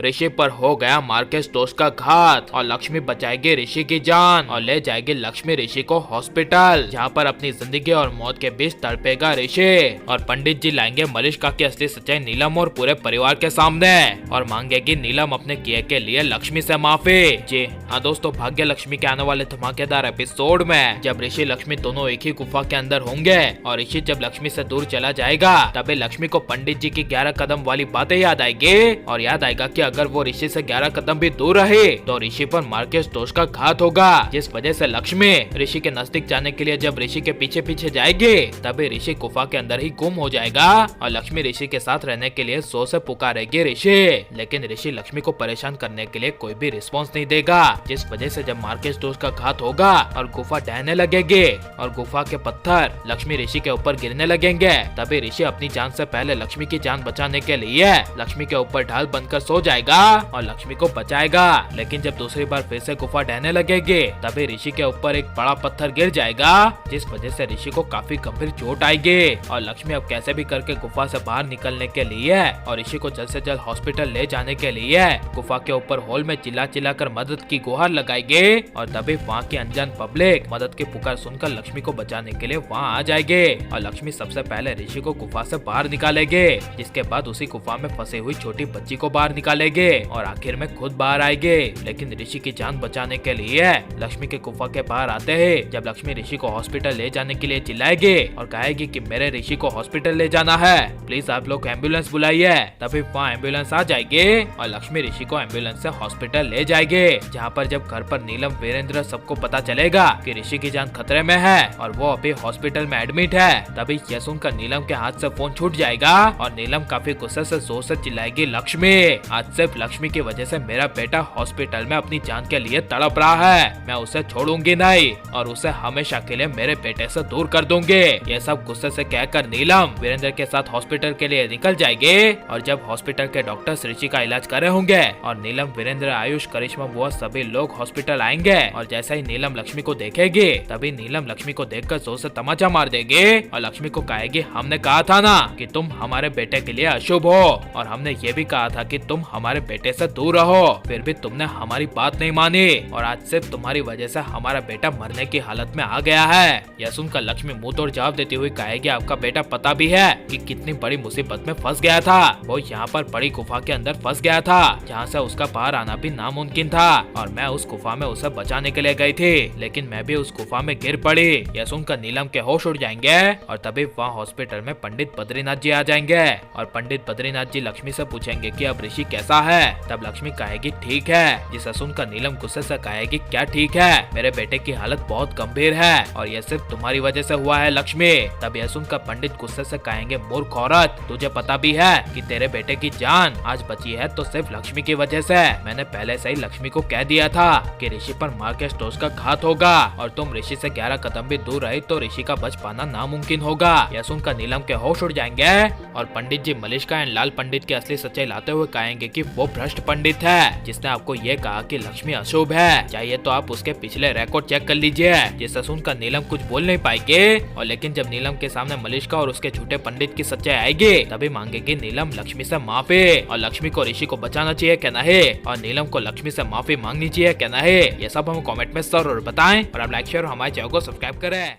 ऋषि पर हो गया मार्केस टोस्ट का घात और लक्ष्मी बचाएगी ऋषि की जान और ले जाएगी लक्ष्मी ऋषि को हॉस्पिटल, जहाँ पर अपनी जिंदगी और मौत के बीच तड़पेगा ऋषि। और पंडित जी लाएंगे मलिष्का की असली सच्चाई नीलम और पूरे परिवार के सामने और मांगेगी नीलम अपने किए के लिए लक्ष्मी से माफी। जी हाँ दोस्तों, भाग्य लक्ष्मी के आने वाले धमाकेदार एपिसोड में जब ऋषि लक्ष्मी दोनों एक ही गुफा के अंदर होंगे और ऋषि जब लक्ष्मी से दूर चला जाएगा तभी लक्ष्मी को पंडित जी की 11 कदम वाली बातें याद आएगी और याद आएगा कि अगर वो ऋषि से 11 कदम भी दूर रहे तो ऋषि पर मार्केस टोस्ट का घात होगा, जिस वजह से लक्ष्मी ऋषि के नजदीक जाने के लिए जब ऋषि के पीछे पीछे जाएगी तभी ऋषि गुफा के अंदर ही गुम हो जाएगा और लक्ष्मी ऋषि के साथ रहने के लिए जोर से पुकारेगी ऋषि, लेकिन ऋषि लक्ष्मी को परेशान करने के लिए कोई भी रिस्पॉन्स नहीं देगा, जिस वजह से जब मार्केस टोस्ट का घात होगा और गुफा ढहने लगेगी और गुफा के पत्थर लक्ष्मी ऋषि के ऊपर गिरने लगेंगे तभी ऋषि अपनी जान से पहले लक्ष्मी की जान बचाने के लिए लक्ष्मी के ऊपर ढाल बनकर सो जाएगा और लक्ष्मी को बचाएगा। लेकिन जब दूसरी बार फिर से गुफा ढहने लगेगी तभी ऋषि के ऊपर एक बड़ा पत्थर गिर जाएगा, जिस वजह से ऋषि को काफी गंभीर चोट आएगी और लक्ष्मी अब कैसे भी करके गुफा से बाहर निकलने के लिए और ऋषि को जल्द से जल्द हॉस्पिटल ले जाने के लिए गुफा के ऊपर हॉल में चिल्ला चिल्ला कर मदद की गुहार लगाएगी और तभी वहाँ की अनजान पब्लिक मदद की पुकार सुनकर लक्ष्मी को बचाने के लिए वहाँ आ जाएगी और लक्ष्मी सबसे पहले ऋषि को गुफा से बाहर निकालेगी, जिसके बाद उसी गुफा में फंसी हुई छोटी बच्ची को बाहर निकालेगी और आखिर में खुद बाहर आएगी। लेकिन ऋषि की जान बचाने के लिए लक्ष्मी के गुफा के बाहर आते ही जब लक्ष्मी ऋषि को हॉस्पिटल ले जाने के लिए चिल्लाएगी और कहेगी कि मेरे ऋषि को हॉस्पिटल ले जाना है, प्लीज आप लोग एम्बुलेंस बुलाइए, तभी वहाँ एम्बुलेंस आ जाएगी और लक्ष्मी ऋषि को एम्बुलेंस से हॉस्पिटल ले जाएगी, जहाँ पर जब घर पर नीलम वीरेंद्र सबको पता चलेगा कि ऋषि की जान खतरे में है और वो अभी हॉस्पिटल में एडमिट है तभी यह सुनकर नीलम के हाथ से फोन छूट जाएगा और नीलम काफी गुस्से से जोर से चिल्लाएगी, लक्ष्मी आज सिर्फ लक्ष्मी की वजह से मेरा बेटा हॉस्पिटल में अपनी जान के लिए तड़प रहा है, मैं उसे छोड़ूंगी नहीं और उसे हमेशा के लिए मेरे बेटे से दूर कर दूंगी। ये सब गुस्से से कहकर नीलम वीरेंद्र के साथ हॉस्पिटल के लिए निकल जाएगी और जब हॉस्पिटल के डॉक्टर्स ऋषि का इलाज कर रहे होंगे और नीलम वीरेंद्र आयुष करिश्मा वो सभी लोग हॉस्पिटल आएंगे और जैसा ही नीलम लक्ष्मी को देखेगी तभी नीलम लक्ष्मी को देखकर जोर से तमाचा मार देगी और लक्ष्मी को कहेगी, हमने कहा था ना कि तुम हमारे बेटे के लिए अशुभ हो और हमने ये भी कहा था कि तुम हमारे बेटे से दूर रहो, फिर भी तुमने हमारी बात नहीं मानी और आज सिर्फ तुम्हारी वजह से हमारा बेटा मरने की हालत में आ गया है। यह सुनकर लक्ष्मी मुंह तोड़ जवाब देती हुई कहेगी, आपका बेटा पता भी है कि कितनी बड़ी मुसीबत में फंस गया था, वो यहाँ पर बड़ी गुफा के अंदर फंस गया था जहाँ से उसका बाहर आना भी नामुमकिन था और मैं उस गुफा में उसे बचाने के लिए गई थी, लेकिन मैं भी उस गुफा में गिर पड़ी। यह सुनकर नीलम के होश उड़ जाएंगे और तभी वहाँ हॉस्पिटल में पंडित बद्रीनाथ जी आ जाएंगे और पंडित बद्रीनाथ जी लक्ष्मी से पूछेंगे कि अब ऋषि कैसा है, तब लक्ष्मी कहेगी ठीक है, जिसे सुनकर नीलम गुस्से से कहेगी, क्या ठीक है, मेरे बेटे की हालत बहुत गंभीर है और यह सिर्फ तुम्हारी वजह से हुआ है लक्ष्मी। तब यह सुनकर पंडित गुस्से से कहेंगे, मूर्ख औरत, तुझे पता भी है कि तेरे बेटे की जान आज बची है तो सिर्फ लक्ष्मी की वजह से, मैंने पहले से ही लक्ष्मी को कह दिया था कि ऋषि पर मार्केस टोस्ट का घात होगा और तुम ऋषि से 11 कदम भी दूर रही तो ऋषि का बच पाना नामुमकिन होगा। यह सुनकर नीलम के होश उड़ जाएंगे और पंडित जी मलिष्का एंड लाल पंडित की असली सच्चाई लाते हुए कहेंगे कि वो भ्रष्ट पंडित है जिसने आपको ये कहा कि लक्ष्मी अशुभ है, चाहिए तो आप उसके पिछले रिकॉर्ड चेक कर लीजिए। जिसे सुनकर नीलम कुछ बोल नहीं पाएंगे और लेकिन जब नीलम के सामने मलिष्का और उसके झूठे पंडित की सच्चाई आएगी तभी मांगेगी नीलम लक्ष्मी से माफी और लक्ष्मी को ऋषि को बचाना चाहिए क्या नहीं और नीलम को लक्ष्मी से माफी मांगनी चाहिए क्या नहीं, ये सब हम कमेंट में जरूर बताएं और आप लाइक शेयर और हमारे चैनल को सब्सक्राइब करें।